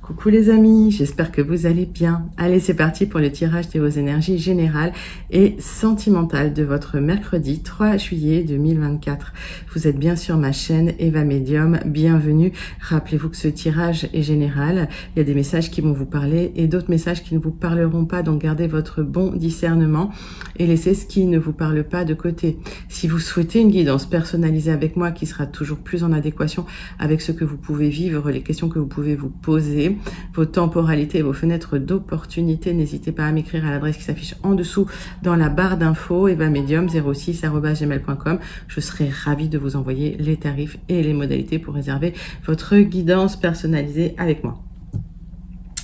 Coucou les amis, j'espère que vous allez bien. Allez, c'est parti pour le tirage de vos énergies générales et sentimentales de votre mercredi 3 juillet 2024. Vous êtes bien sur ma chaîne Eva Medium, bienvenue. Rappelez-vous que ce tirage est général. Il y a des messages qui vont vous parler et d'autres messages qui ne vous parleront pas. Donc gardez votre bon discernement et laissez ce qui ne vous parle pas de côté. Si vous souhaitez une guidance personnalisée avec moi qui sera toujours plus en adéquation avec ce que vous pouvez vivre, les questions que vous pouvez vous poser, vos temporalités et vos fenêtres d'opportunité, n'hésitez pas à m'écrire à l'adresse qui s'affiche en dessous dans la barre d'infos, evamedium06@gmail.com. Je serai ravie de vous envoyer les tarifs et les modalités pour réserver votre guidance personnalisée avec moi.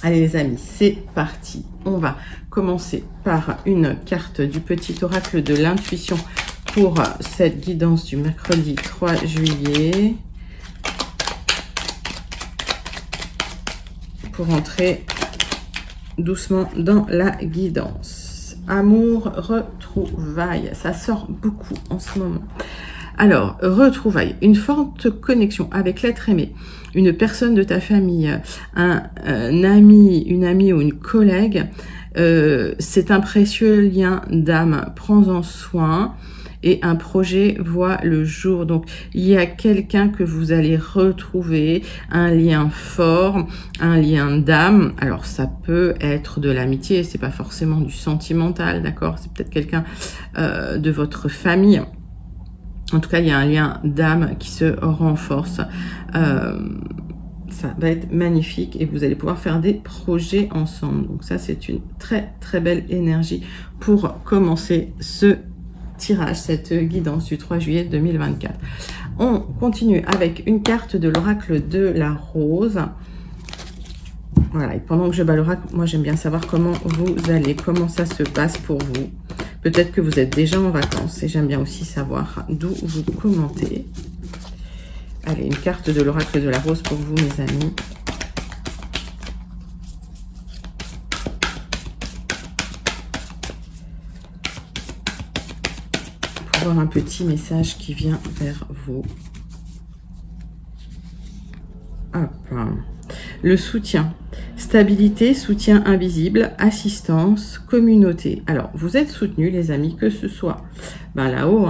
Allez les amis, c'est parti. On va commencer par une carte du petit oracle de l'intuition pour cette guidance du mercredi 3 juillet. Pour entrer doucement dans la guidance. Amour, retrouvailles, ça sort beaucoup en ce moment. Alors, retrouvailles, une forte connexion avec l'être aimé, une personne de ta famille, un ami, une amie ou une collègue. C'est un précieux lien d'âme, prends-en soin. Et un projet voit le jour. Donc, il y a quelqu'un que vous allez retrouver, un lien fort, un lien d'âme. Alors, ça peut être de l'amitié, c'est pas forcément du sentimental, d'accord? C'est peut-être quelqu'un de votre famille. En tout cas, il y a un lien d'âme qui se renforce. Ça va être magnifique et vous allez pouvoir faire des projets ensemble. Donc ça, c'est une très, très belle énergie pour commencer ce tirage, cette guidance du 3 juillet 2024. On continue avec une carte de l'oracle de la rose. Voilà, et pendant que je bats l'oracle, moi j'aime bien savoir comment vous allez, comment ça se passe pour vous. Peut-être que vous êtes déjà en vacances et j'aime bien aussi savoir d'où vous commentez. Allez, une carte de l'oracle de la rose pour vous mes amis. Un petit message qui vient vers vous. Hop. Le soutien, stabilité, soutien invisible, assistance, communauté. Alors, vous êtes soutenus, les amis, que ce soit là-haut.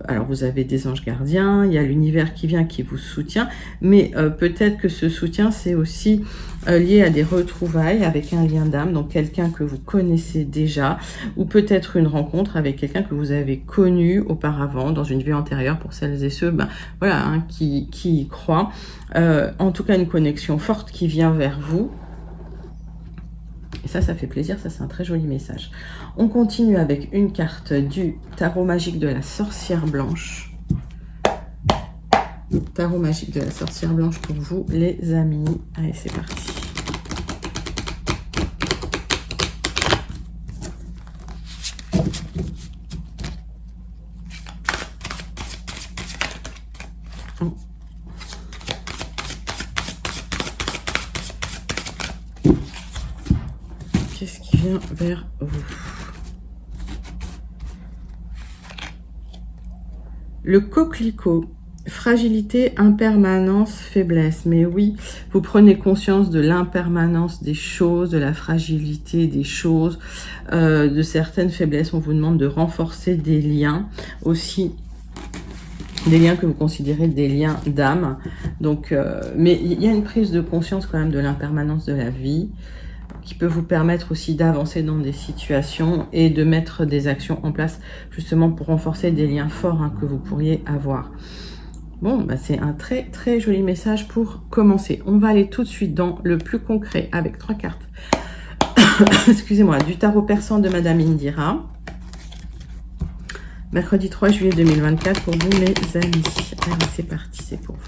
Alors, vous avez des anges gardiens, il y a l'univers qui vient, qui vous soutient, mais peut-être que ce soutien, c'est aussi lié à des retrouvailles avec un lien d'âme, donc quelqu'un que vous connaissez déjà, ou peut-être une rencontre avec quelqu'un que vous avez connu auparavant dans une vie antérieure, pour celles et ceux qui y croient. En tout cas, une connexion forte qui vient vers vous. Et ça fait plaisir, ça c'est un très joli message. On continue avec une carte du tarot magique de la sorcière blanche. Tarot magique de la sorcière blanche pour vous les amis. Allez, c'est parti. Qu'est-ce qui vient vers vous? Le coquelicot. Fragilité, impermanence, faiblesse. Mais oui, vous prenez conscience de l'impermanence des choses, de la fragilité des choses, de certaines faiblesses. On vous demande de renforcer des liens aussi. Des liens que vous considérez des liens d'âme. Donc, mais il y a une prise de conscience quand même de l'impermanence de la vie qui peut vous permettre aussi d'avancer dans des situations et de mettre des actions en place justement pour renforcer des liens forts que vous pourriez avoir. Bon, c'est un très très joli message pour commencer. On va aller tout de suite dans le plus concret avec 3 cartes. Excusez-moi, du tarot persan de Madame Indira. Mercredi 3 juillet 2024 pour vous mes amis. Allez, c'est parti, c'est pour vous.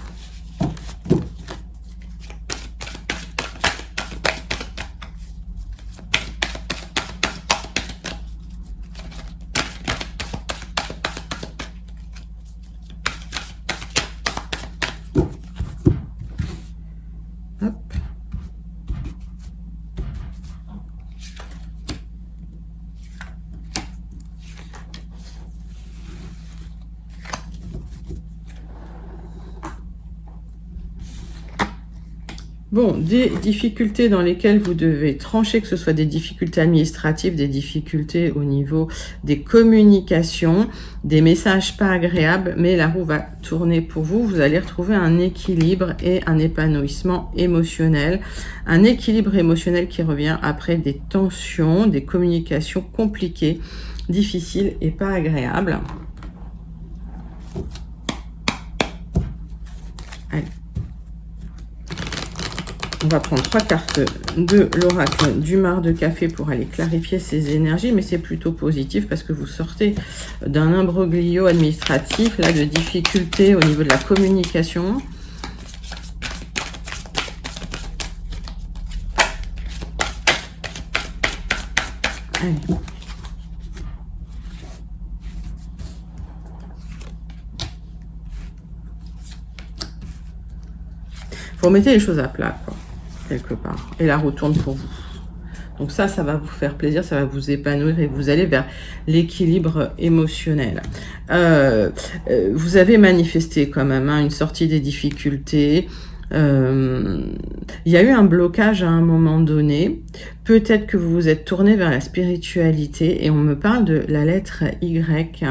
Hop. Bon, des difficultés dans lesquelles vous devez trancher, que ce soit des difficultés administratives, des difficultés au niveau des communications, des messages pas agréables, mais la roue va tourner pour vous. Vous allez retrouver un équilibre et un épanouissement émotionnel. Un équilibre émotionnel qui revient après des tensions, des communications compliquées, difficiles et pas agréables. Allez. On va prendre 3 cartes de l'oracle du marc de café pour aller clarifier ces énergies, mais c'est plutôt positif parce que vous sortez d'un imbroglio administratif, là, de difficultés au niveau de la communication. Allez. Vous remettez les choses à plat, quoi, quelque part. Et la roue tourne pour vous. Donc ça va vous faire plaisir, ça va vous épanouir et vous allez vers l'équilibre émotionnel. Vous avez manifesté quand même une sortie des difficultés. Il y a eu un blocage à un moment donné. Peut-être que vous vous êtes tourné vers la spiritualité et on me parle de la lettre Y.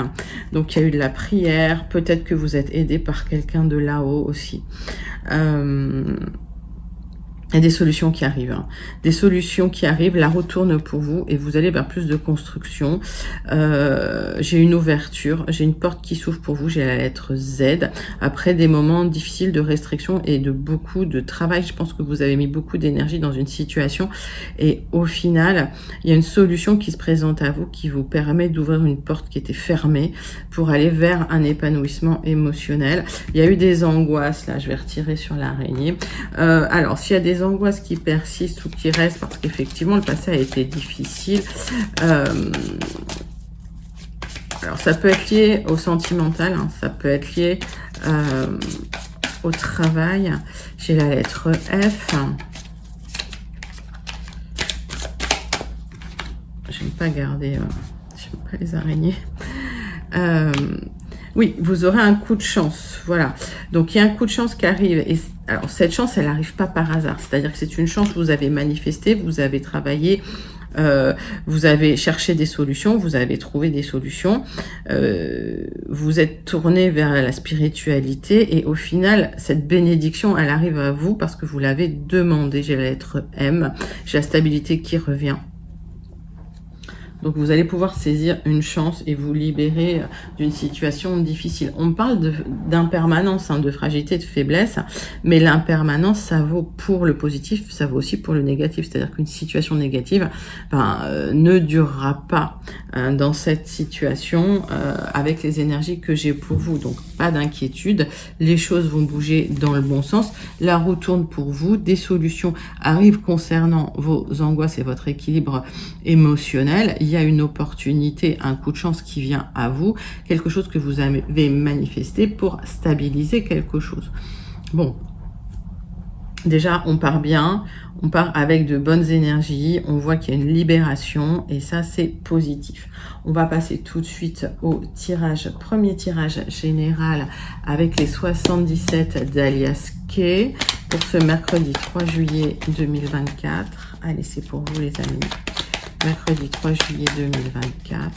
Donc il y a eu de la prière. Peut-être que vous êtes aidé par quelqu'un de là-haut aussi. Il y a des solutions qui arrivent. Des solutions qui arrivent, la roue tourne pour vous et vous allez vers plus de construction. J'ai une ouverture, j'ai une porte qui s'ouvre pour vous, j'ai la lettre Z. Après des moments difficiles de restriction et de beaucoup de travail, je pense que vous avez mis beaucoup d'énergie dans une situation et au final, il y a une solution qui se présente à vous qui vous permet d'ouvrir une porte qui était fermée pour aller vers un épanouissement émotionnel. Il y a eu des angoisses, là je vais retirer sur l'araignée. Alors s'il y a des angoisses qui persistent ou qui restent parce qu'effectivement le passé a été difficile, alors ça peut être lié au sentimental, ça peut être lié au travail. J'ai la lettre F. J'aime pas garder, j'aime pas les araignées. Oui, vous aurez un coup de chance, voilà. Donc, il y a un coup de chance qui arrive. Et alors, cette chance, elle n'arrive pas par hasard. C'est-à-dire que c'est une chance que vous avez manifestée, vous avez travaillé, vous avez cherché des solutions, vous avez trouvé des solutions, vous êtes tourné vers la spiritualité et au final, cette bénédiction, elle arrive à vous parce que vous l'avez demandé. J'ai la lettre M, j'ai la stabilité qui revient. Donc, vous allez pouvoir saisir une chance et vous libérer d'une situation difficile. On parle d'impermanence, de fragilité, de faiblesse, mais l'impermanence, ça vaut pour le positif, ça vaut aussi pour le négatif. C'est-à-dire qu'une situation négative ne durera pas dans cette situation avec les énergies que j'ai pour vous. Donc, pas d'inquiétude, les choses vont bouger dans le bon sens. La roue tourne pour vous, des solutions arrivent concernant vos angoisses et votre équilibre émotionnel. Il y a une opportunité, un coup de chance qui vient à vous, quelque chose que vous avez manifesté pour stabiliser quelque chose. Bon, déjà on part bien, on part avec de bonnes énergies, on voit qu'il y a une libération et ça c'est positif. On va passer tout de suite au tirage, premier tirage général avec les 77 d'Alias Kay pour ce mercredi 3 juillet 2024. Allez, c'est pour vous les amis. Mercredi 3 juillet 2024.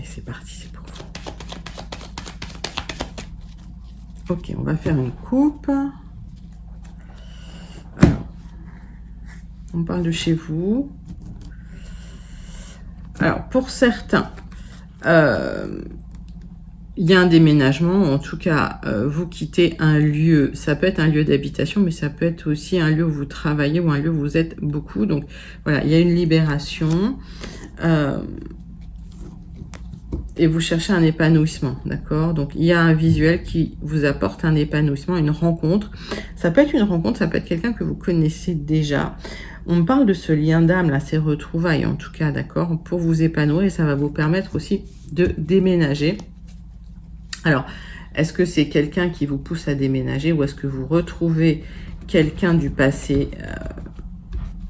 C'est parti, c'est pour vous. Ok, on va faire une coupe. Alors, on parle de chez vous. Alors, pour certains, il y a un déménagement, en tout cas, vous quittez un lieu. Ça peut être un lieu d'habitation, mais ça peut être aussi un lieu où vous travaillez ou un lieu où vous êtes beaucoup. Donc, voilà, il y a une libération. et vous cherchez un épanouissement, d'accord? Donc, il y a un visuel qui vous apporte un épanouissement, une rencontre. Ça peut être une rencontre, ça peut être quelqu'un que vous connaissez déjà. On me parle de ce lien d'âme, là, ces retrouvailles, en tout cas, d'accord? Pour vous épanouir, et ça va vous permettre aussi de déménager. Alors, est-ce que c'est quelqu'un qui vous pousse à déménager ou est-ce que vous retrouvez quelqu'un du passé?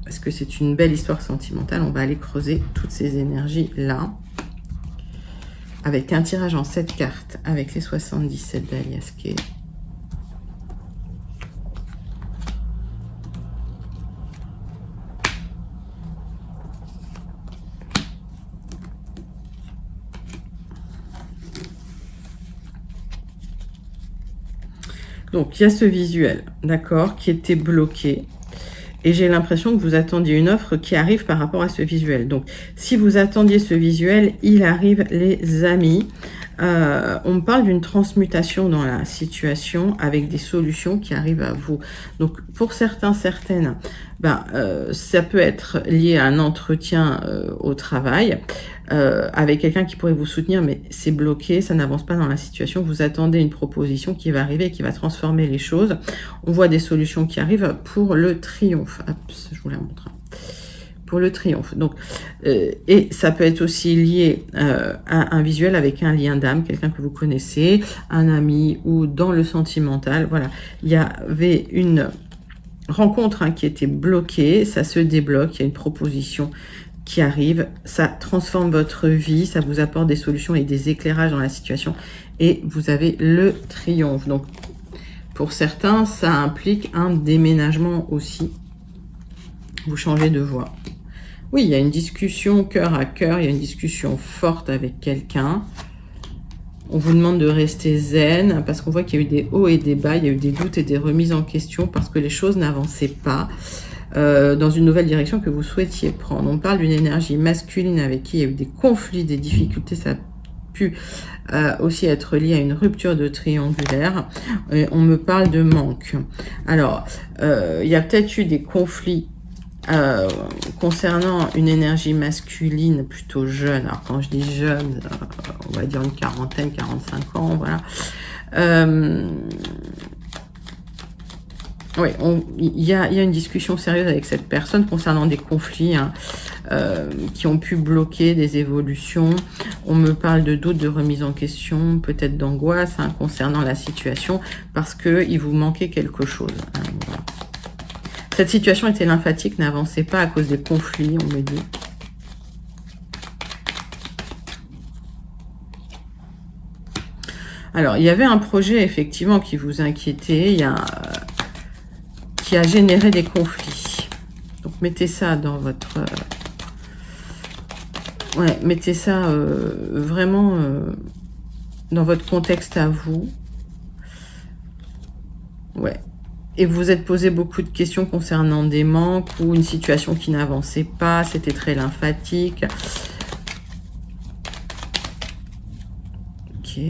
Est-ce que c'est une belle histoire sentimentale? On va aller creuser toutes ces énergies-là. Avec un tirage en 7 cartes, avec les 77 d'Alias Kay. Donc, il y a ce visuel, d'accord, qui était bloqué. Et j'ai l'impression que vous attendiez une offre qui arrive par rapport à ce visuel. Donc, si vous attendiez ce visuel, il arrive, les amis. On me parle d'une transmutation dans la situation avec des solutions qui arrivent à vous. Donc, pour certains, certaines, ça peut être lié à un entretien au travail avec quelqu'un qui pourrait vous soutenir, mais c'est bloqué, ça n'avance pas dans la situation. Vous attendez une proposition qui va arriver, qui va transformer les choses. On voit des solutions qui arrivent pour le triomphe. Hop, je vous la montre. Pour le triomphe. Donc, et ça peut être aussi lié à un visuel avec un lien d'âme, quelqu'un que vous connaissez, un ami ou dans le sentimental. Voilà, il y avait une rencontre qui était bloquée, ça se débloque, il y a une proposition qui arrive, ça transforme votre vie, ça vous apporte des solutions et des éclairages dans la situation et vous avez le triomphe. Donc, pour certains, ça implique un déménagement aussi. Vous changez de voie. Oui, il y a une discussion cœur à cœur, il y a une discussion forte avec quelqu'un. On vous demande de rester zen parce qu'on voit qu'il y a eu des hauts et des bas, il y a eu des doutes et des remises en question parce que les choses n'avançaient pas dans une nouvelle direction que vous souhaitiez prendre. On parle d'une énergie masculine avec qui il y a eu des conflits, des difficultés, ça a pu aussi être lié à une rupture de triangulaire. On me parle de manque. Alors, il y a peut-être eu des conflits concernant une énergie masculine plutôt jeune. Alors quand je dis jeune, on va dire une quarantaine, 45 ans, voilà. Oui, il y a une discussion sérieuse avec cette personne concernant des conflits qui ont pu bloquer des évolutions. On me parle de doutes, de remise en question, peut-être d'angoisse concernant la situation parce qu'il vous manquait quelque chose. Voilà. Cette situation était lymphatique, n'avançait pas à cause des conflits, on me dit. Alors, il y avait un projet, effectivement, qui vous inquiétait, qui a généré des conflits. Donc, mettez ça dans votre... ouais, mettez ça vraiment dans votre contexte à vous. Ouais. Et vous vous êtes posé beaucoup de questions concernant des manques ou une situation qui n'avançait pas, c'était très lymphatique. Ok.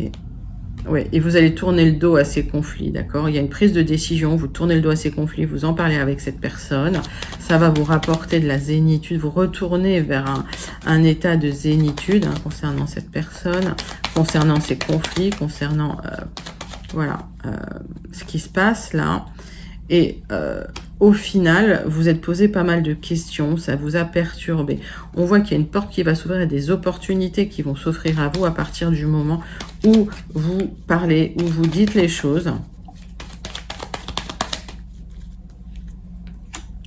Ouais, et vous allez tourner le dos à ces conflits, d'accord? Il y a une prise de décision, vous tournez le dos à ces conflits, vous en parlez avec cette personne. Ça va vous rapporter de la zénitude, vous retournez vers un état de zénitude concernant cette personne, concernant ces conflits, concernant voilà, ce qui se passe là. Et au final, vous êtes posé pas mal de questions, ça vous a perturbé. On voit qu'il y a une porte qui va s'ouvrir et des opportunités qui vont s'offrir à vous à partir du moment où vous parlez, où vous dites les choses.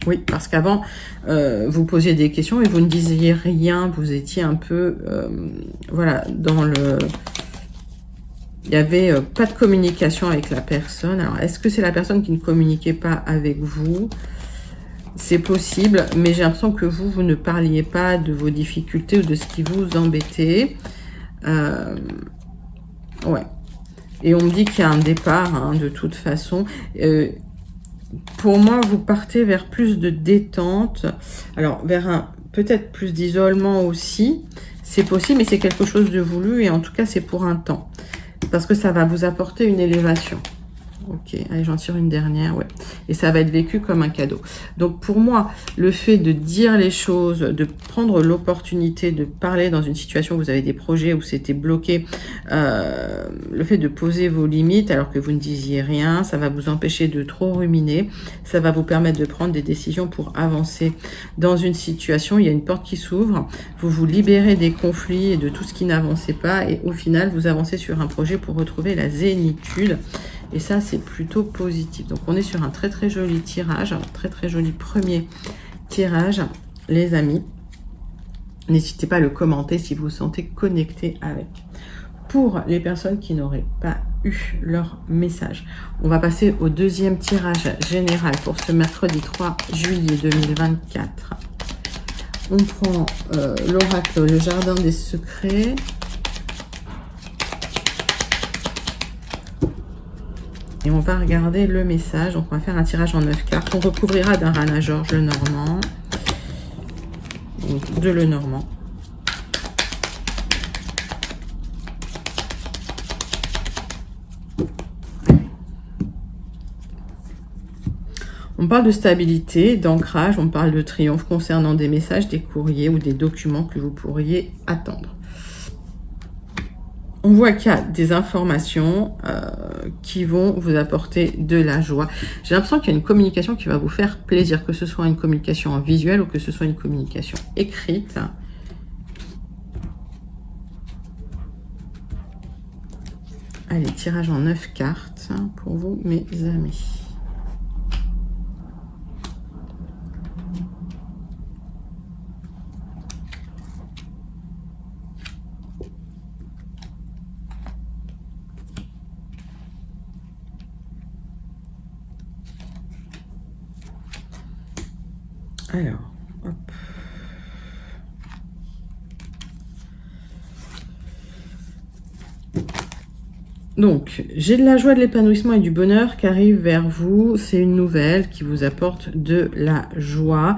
Oui, parce qu'avant, vous posiez des questions et vous ne disiez rien, vous étiez un peu, voilà, dans le... Il n'y avait pas de communication avec la personne. Alors, est-ce que c'est la personne qui ne communiquait pas avec vous? C'est possible, mais j'ai l'impression que vous ne parliez pas de vos difficultés ou de ce qui vous embêtait. Ouais. Et on me dit qu'il y a un départ, de toute façon. Pour moi, vous partez vers plus de détente. Alors, vers peut-être plus d'isolement aussi. C'est possible, mais c'est quelque chose de voulu. Et en tout cas, c'est pour un temps. Parce que ça va vous apporter une élévation. Ok, allez, j'en tire une dernière, ouais. Et ça va être vécu comme un cadeau. Donc pour moi, le fait de dire les choses, de prendre l'opportunité de parler dans une situation où vous avez des projets où c'était bloqué, le fait de poser vos limites alors que vous ne disiez rien, ça va vous empêcher de trop ruminer, ça va vous permettre de prendre des décisions pour avancer dans une situation. Il y a une porte qui s'ouvre, vous vous libérez des conflits et de tout ce qui n'avançait pas et au final, vous avancez sur un projet pour retrouver la zénitude. Et ça, c'est plutôt positif. Donc, on est sur un très, très joli tirage, un très, très joli premier tirage, les amis. N'hésitez pas à le commenter si vous vous sentez connecté avec. Pour les personnes qui n'auraient pas eu leur message, on va passer au deuxième tirage général pour ce mercredi 3 juillet 2024. On prend l'oracle, le jardin des secrets. Et on va regarder le message. Donc, on va faire un tirage en 9 cartes. On recouvrira d'un Rana George Lenormand. Donc, de Lenormand. On parle de stabilité, d'ancrage. On parle de triomphe concernant des messages, des courriers ou des documents que vous pourriez attendre. On voit qu'il y a des informations qui vont vous apporter de la joie. J'ai l'impression qu'il y a une communication qui va vous faire plaisir, que ce soit une communication en visuel ou que ce soit une communication écrite. Allez, tirage en 9 cartes pour vous, mes amis. Alors, hop. Donc, j'ai de la joie, de l'épanouissement et du bonheur qui arrive vers vous. C'est une nouvelle qui vous apporte de la joie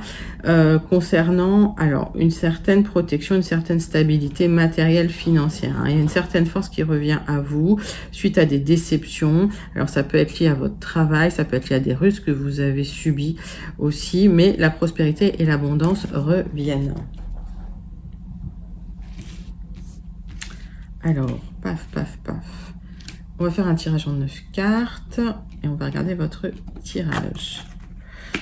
concernant alors une certaine protection, une certaine stabilité matérielle, financière. Hein. Il y a une certaine force qui revient à vous suite à des déceptions. Alors, ça peut être lié à votre travail, ça peut être lié à des ruses que vous avez subies aussi, mais la prospérité et l'abondance reviennent. Alors, paf, paf, paf. On va faire un tirage en 9 cartes et on va regarder votre tirage.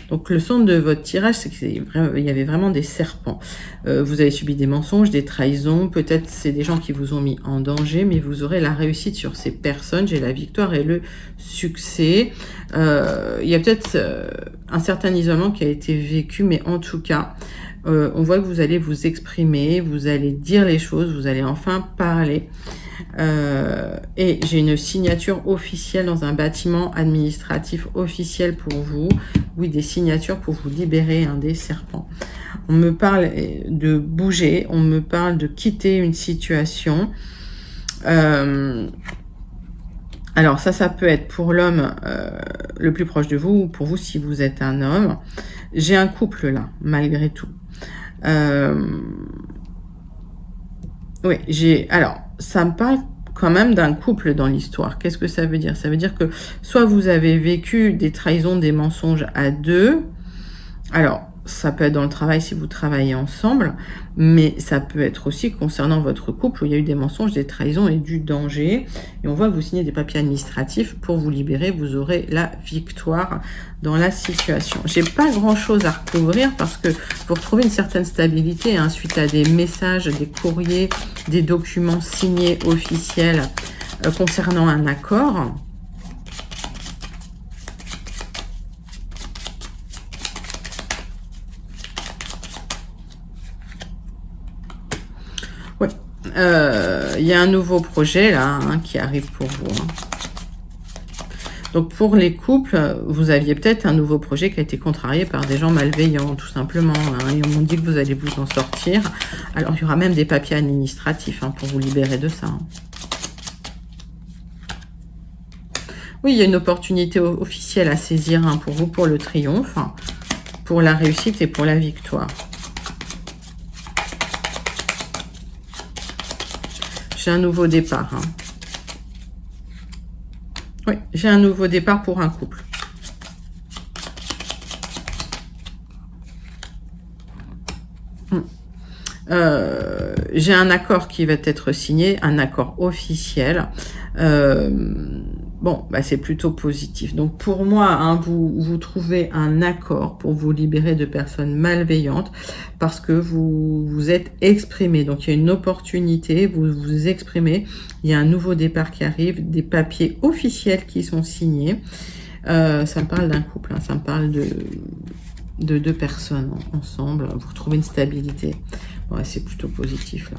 Donc, le son de votre tirage, c'est qu'il y avait vraiment des serpents. Vous avez subi des mensonges, des trahisons. Peut-être c'est des gens qui vous ont mis en danger, mais vous aurez la réussite sur ces personnes. J'ai la victoire et le succès. Il y a peut-être un certain isolement qui a été vécu, mais en tout cas, on voit que vous allez vous exprimer, vous allez dire les choses, vous allez enfin parler. Et j'ai une signature officielle dans un bâtiment administratif officiel pour vous. Oui, des signatures pour vous libérer des serpents. On me parle de bouger, on me parle de quitter une situation. Alors ça peut être pour l'homme le plus proche de vous ou pour vous si vous êtes un homme. J'ai un couple là, malgré tout. Oui, alors, ça me parle quand même d'un couple dans l'histoire. Qu'est-ce que ça veut dire? Ça veut dire que soit vous avez vécu des trahisons, des mensonges à deux. Alors, ça peut être dans le travail si vous travaillez ensemble, mais ça peut être aussi concernant votre couple où il y a eu des mensonges, des trahisons et du danger. Et on voit que vous signez des papiers administratifs pour vous libérer. Vous aurez la victoire dans la situation. J'ai pas grand-chose à recouvrir parce que vous retrouvez une certaine stabilité suite à des messages, des courriers, des documents signés officiels concernant un accord. Ouais, il y a un nouveau projet là qui arrive pour vous. Donc pour les couples, vous aviez peut-être un nouveau projet qui a été contrarié par des gens malveillants, tout simplement. Et on dit que vous allez vous en sortir. Alors il y aura même des papiers administratifs pour vous libérer de ça. Oui, il y a une opportunité officielle à saisir pour vous, pour le triomphe, pour la réussite et pour la victoire. J'ai un nouveau départ. Oui, j'ai un nouveau départ pour un couple. J'ai un accord qui va être signé, un accord officiel. Bon, bah, c'est plutôt positif. Donc pour moi, hein, vous trouvez un accord pour vous libérer de personnes malveillantes parce que vous vous êtes exprimé. Donc il y a une opportunité, vous vous exprimez. Il y a un nouveau départ qui arrive, des papiers officiels qui sont signés. Ça me parle d'un couple, hein, ça me parle de deux personnes ensemble. Vous retrouvez une stabilité. Ouais, c'est plutôt positif là.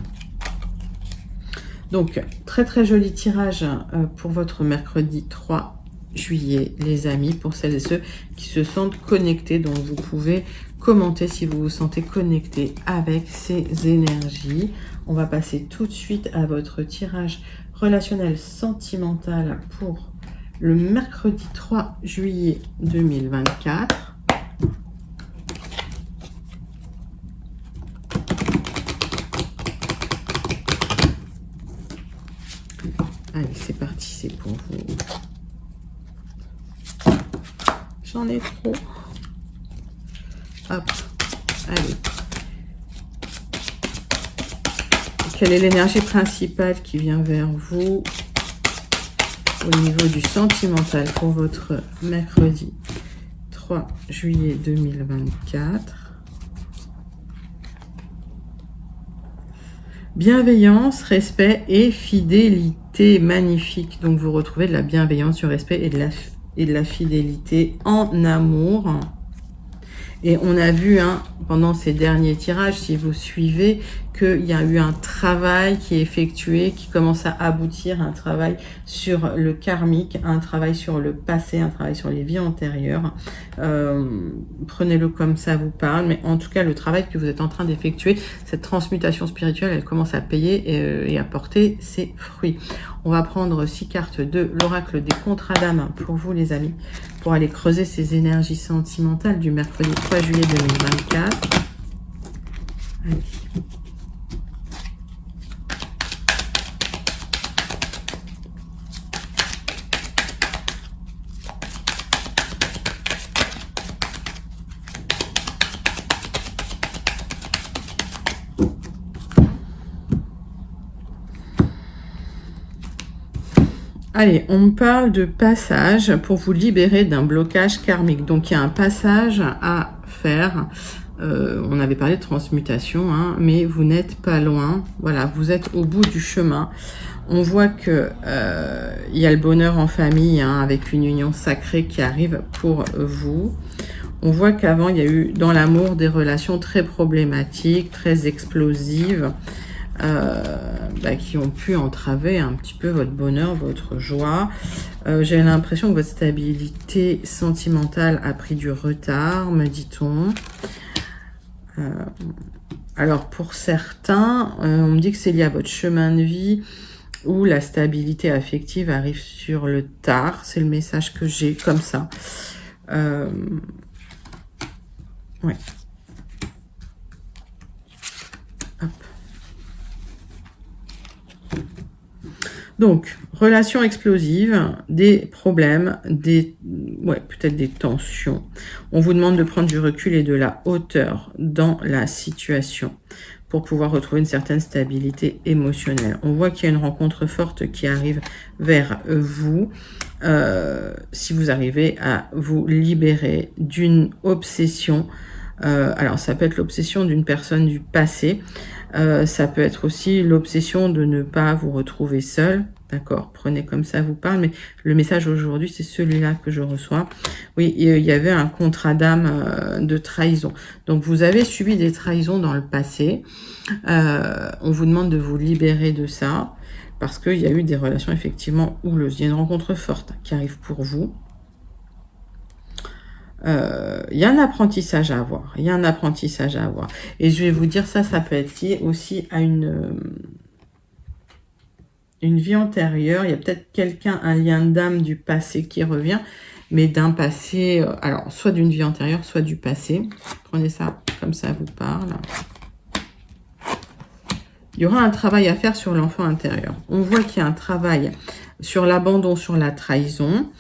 Donc, très très joli tirage pour votre mercredi 3 juillet, les amis, pour celles et ceux qui se sentent connectés. Donc, vous pouvez commenter si vous vous sentez connecté avec ces énergies. On va passer tout de suite à votre tirage relationnel sentimental pour le mercredi 3 juillet 2024. Allez, c'est parti, c'est pour vous. J'en ai trop. Hop, allez. Quelle est l'énergie principale qui vient vers vous au niveau du sentimental pour votre mercredi 3 juillet 2024? Bienveillance, respect et fidélité. Magnifique. Donc, vous retrouvez de la bienveillance, du respect et de la fidélité en amour. Et on a vu pendant ces derniers tirages, si vous suivez, qu'il y a eu un travail qui est effectué, qui commence à aboutir, un travail sur le karmique, un travail sur le passé, un travail sur les vies antérieures. Prenez-le comme ça vous parle, mais en tout cas, le travail que vous êtes en train d'effectuer, cette transmutation spirituelle, elle commence à payer et à porter ses fruits. On va prendre 6 cartes de l'oracle des contrats d'âme pour vous, les amis, pour aller creuser ces énergies sentimentales du mercredi 3 juillet 2024. Allez. Allez, on me parle de passage pour vous libérer d'un blocage karmique. Donc, il y a un passage à faire. On avait parlé de transmutation, mais vous n'êtes pas loin. Voilà, vous êtes au bout du chemin. On voit que il y a le bonheur en famille, avec une union sacrée qui arrive pour vous. On voit qu'avant, il y a eu dans l'amour des relations très problématiques, très explosives. Qui ont pu entraver un petit peu votre bonheur, votre joie. J'ai l'impression que votre stabilité sentimentale a pris du retard, me dit-on. Alors pour certains, on me dit que c'est lié à votre chemin de vie où la stabilité affective arrive sur le tard. C'est le message que j'ai comme ça. Ouais. Hop. Donc, relation explosive, des problèmes, peut-être des tensions. On vous demande de prendre du recul et de la hauteur dans la situation pour pouvoir retrouver une certaine stabilité émotionnelle. On voit qu'il y a une rencontre forte qui arrive vers vous. Si vous arrivez à vous libérer d'une obsession, alors ça peut être l'obsession d'une personne du passé, ça peut être aussi l'obsession de ne pas vous retrouver seul. D'accord, prenez comme ça vous parle, mais le message aujourd'hui, c'est celui-là que je reçois. Oui, il y avait un contrat d'âme de trahison. Donc, vous avez subi des trahisons dans le passé. On vous demande de vous libérer de ça, parce qu'il y a eu des relations effectivement houleuses. Il y a une rencontre forte qui arrive pour vous. Il y a un apprentissage à avoir. Il y a un apprentissage à avoir. Et je vais vous dire ça peut être lié aussi à une vie antérieure. Il y a peut-être quelqu'un, un lien d'âme du passé qui revient, mais d'un passé, alors soit d'une vie antérieure, soit du passé. Prenez ça comme ça vous parle. Il y aura un travail à faire sur l'enfant intérieur. On voit qu'il y a un travail sur l'abandon, sur la trahison.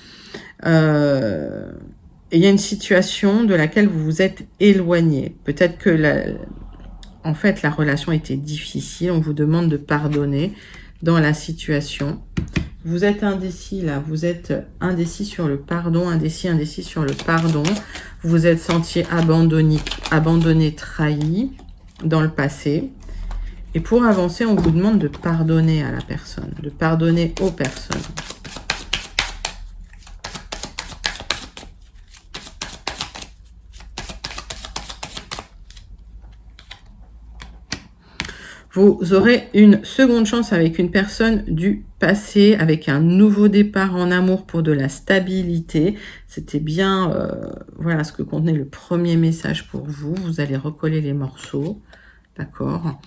Il y a une situation de laquelle vous vous êtes éloigné. Peut-être que en fait, la relation était difficile. On vous demande de pardonner dans la situation. Vous êtes indécis là. Vous êtes indécis sur le pardon, indécis sur le pardon. Vous vous êtes senti abandonné, trahi dans le passé. Et pour avancer, on vous demande de pardonner à la personne, de pardonner aux personnes. Vous aurez une seconde chance avec une personne du passé, avec un nouveau départ en amour pour de la stabilité. C'était bien, voilà ce que contenait le premier message pour vous. Vous allez recoller les morceaux, d'accord.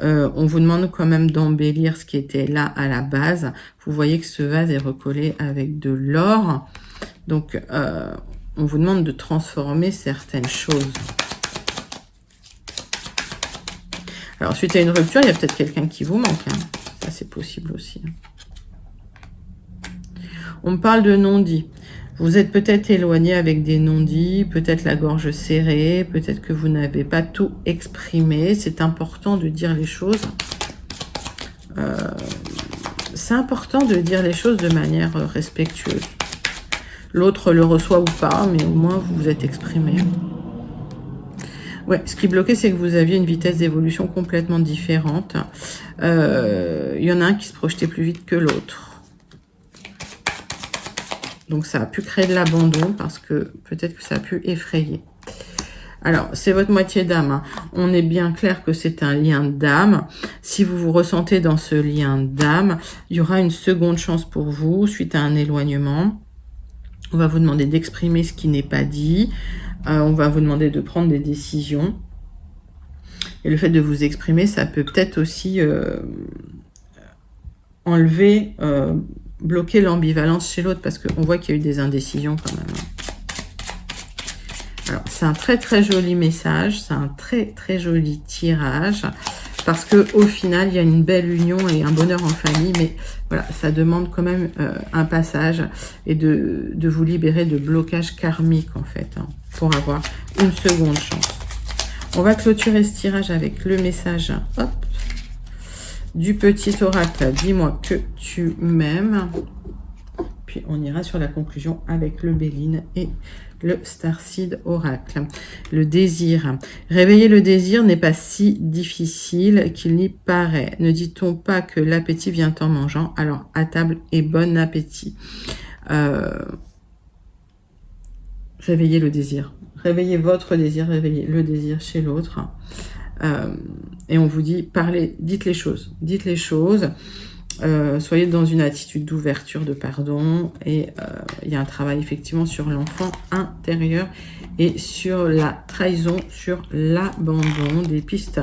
On vous demande quand même d'embellir ce qui était là à la base. Vous voyez que ce vase est recollé avec de l'or. Donc, on vous demande de transformer certaines choses. Alors, suite à une rupture, il y a peut-être quelqu'un qui vous manque. Hein. Ça, c'est possible aussi. On me parle de non-dit. Vous êtes peut-être éloigné avec des non-dits, peut-être la gorge serrée, peut-être que vous n'avez pas tout exprimé. C'est important de dire les choses. C'est important de dire les choses de manière respectueuse. L'autre le reçoit ou pas, mais au moins vous vous êtes exprimé. Ouais, ce qui bloquait, c'est que vous aviez une vitesse d'évolution complètement différente. Il y en a un qui se projetait plus vite que l'autre. Donc, ça a pu créer de l'abandon parce que peut-être que ça a pu effrayer. Alors, c'est votre moitié d'âme. Hein. On est bien clair que c'est un lien d'âme. Si vous vous ressentez dans ce lien d'âme, il y aura une seconde chance pour vous suite à un éloignement. On va vous demander d'exprimer ce qui n'est pas dit. On va vous demander de prendre des décisions. Et le fait de vous exprimer, ça peut peut-être aussi enlever, bloquer l'ambivalence chez l'autre, parce qu'on voit qu'il y a eu des indécisions quand même. Alors, c'est un très très joli message, c'est un très très joli tirage, parce que au final, il y a une belle union et un bonheur en famille, mais voilà, ça demande quand même un passage et de vous libérer de blocage karmique en fait, hein, pour avoir une seconde chance. On va clôturer ce tirage avec le message, hop, du petit oracle. Dis-moi que tu m'aimes. Puis on ira sur la conclusion avec le Béline et le Starseed Oracle. Le désir. Réveiller le désir n'est pas si difficile qu'il n'y paraît. Ne dit-on pas que l'appétit vient en mangeant? Alors, à table et bon appétit. Réveillez le désir. Réveillez votre désir, réveillez le désir chez l'autre. Et on vous dit, parlez, dites les choses. Dites les choses. Soyez dans une attitude d'ouverture, de pardon, et il y a un travail effectivement sur l'enfant intérieur et sur la trahison, sur l'abandon, des pistes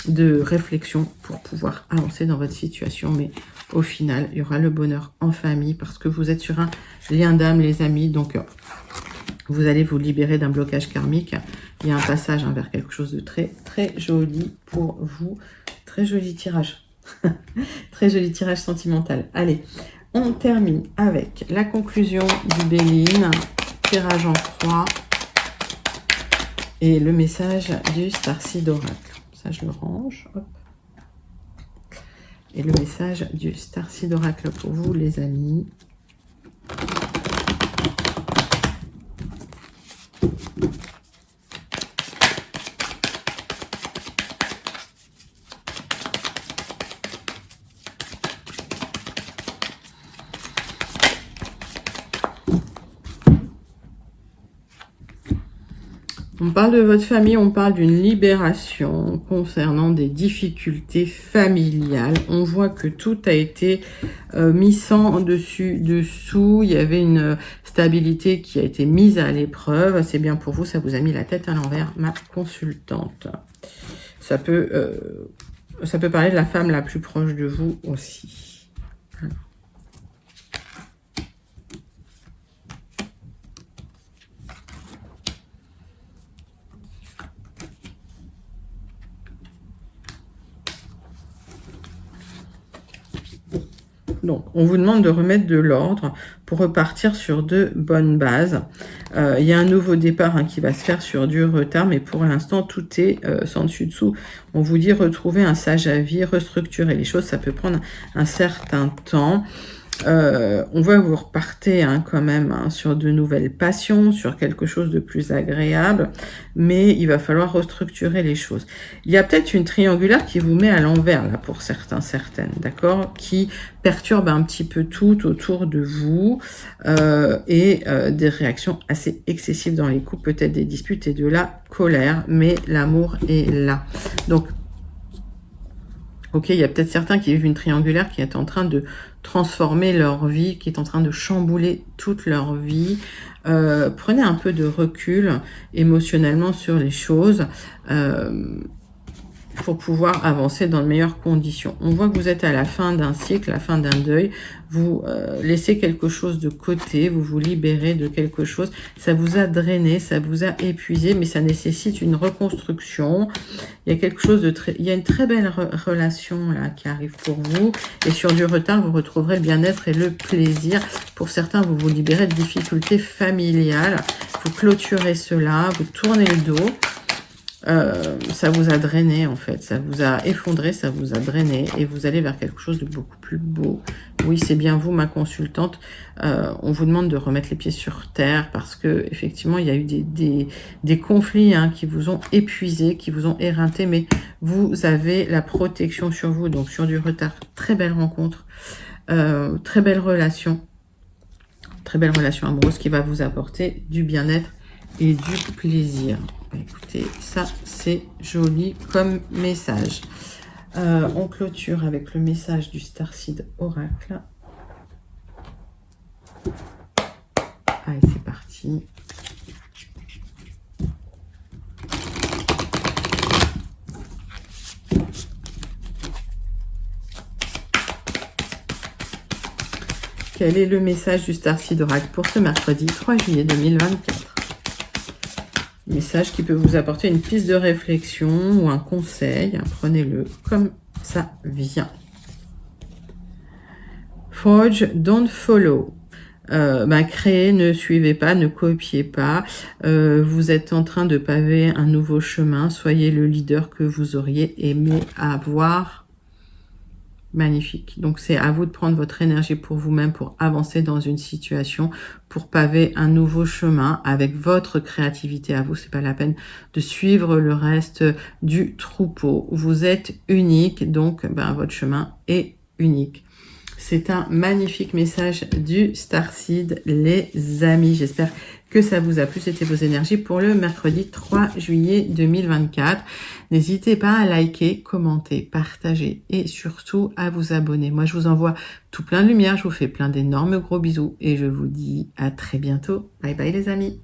de réflexion pour pouvoir avancer dans votre situation. Mais au final, il y aura le bonheur en famille parce que vous êtes sur un lien d'âme, les amis. Donc, vous allez vous libérer d'un blocage karmique. Il y a un passage vers quelque chose de très, très joli pour vous. Très joli tirage. Très joli tirage sentimental. Allez, on termine avec la conclusion du Béline, tirage en croix et le message du Starseed Oracle. Ça, je le range. Hop. Et le message du Starseed Oracle pour vous, les amis. On parle de votre famille, on parle d'une libération concernant des difficultés familiales. On voit que tout a été mis sans dessus dessous. Il y avait une stabilité qui a été mise à l'épreuve. C'est bien pour vous, ça vous a mis la tête à l'envers, ma consultante. Ça peut parler de la femme la plus proche de vous aussi. Alors. Donc, on vous demande de remettre de l'ordre pour repartir sur de bonnes bases. Il y a un nouveau départ qui va se faire sur du retard, mais pour l'instant, tout est sans dessus-dessous. On vous dit retrouver un sage avis, restructurer les choses. Ça peut prendre un certain temps. On voit que vous repartez quand même sur de nouvelles passions, sur quelque chose de plus agréable, mais il va falloir restructurer les choses. Il y a peut-être une triangulaire qui vous met à l'envers là pour certains, certaines, d'accord, qui perturbe un petit peu tout autour de vous et des réactions assez excessives dans les couples, peut-être des disputes et de la colère, mais l'amour est là. Donc ok, il y a peut-être certains qui vivent une triangulaire qui est en train de transformer leur vie, qui est en train de chambouler toute leur vie. Prenez un peu de recul émotionnellement sur les choses pour pouvoir avancer dans de meilleures conditions. On voit que vous êtes à la fin d'un cycle, à la fin d'un deuil. Vous laissez quelque chose de côté, vous vous libérez de quelque chose. Ça vous a drainé, ça vous a épuisé, mais ça nécessite une reconstruction. Il y a quelque chose de très... Il y a une très belle relation là qui arrive pour vous. Et sur du retard, vous retrouverez le bien-être et le plaisir. Pour certains, vous vous libérez de difficultés familiales. Vous clôturez cela, vous tournez le dos. Ça vous a drainé en fait, ça vous a effondré, ça vous a drainé et vous allez vers quelque chose de beaucoup plus beau. Oui, c'est bien vous, ma consultante. On vous demande de remettre les pieds sur terre parce que effectivement, il y a eu des conflits qui vous ont épuisé, qui vous ont éreinté, mais vous avez la protection sur vous, donc sur du retard. Très belle rencontre, très belle relation amoureuse qui va vous apporter du bien-être et du plaisir. Écoutez, ça c'est joli comme message. On clôture avec le message du Starseed Oracle. Allez, c'est parti. Quel est le message du Starseed Oracle pour ce mercredi 3 juillet 2024 ? Message qui peut vous apporter une piste de réflexion ou un conseil. Prenez-le comme ça vient. Forge, don't follow. Créez, ne suivez pas, ne copiez pas. Vous êtes en train de paver un nouveau chemin. Soyez le leader que vous auriez aimé avoir. Magnifique. Donc, c'est à vous de prendre votre énergie pour vous-même, pour avancer dans une situation, pour paver un nouveau chemin avec votre créativité à vous. C'est pas la peine de suivre le reste du troupeau. Vous êtes unique, donc votre chemin est unique. C'est un magnifique message du Starseed, les amis. J'espère que ça vous a plu. C'était vos énergies pour le mercredi 3 juillet 2024. N'hésitez pas à liker, commenter, partager et surtout à vous abonner. Moi, je vous envoie tout plein de lumière. Je vous fais plein d'énormes gros bisous et je vous dis à très bientôt. Bye bye les amis.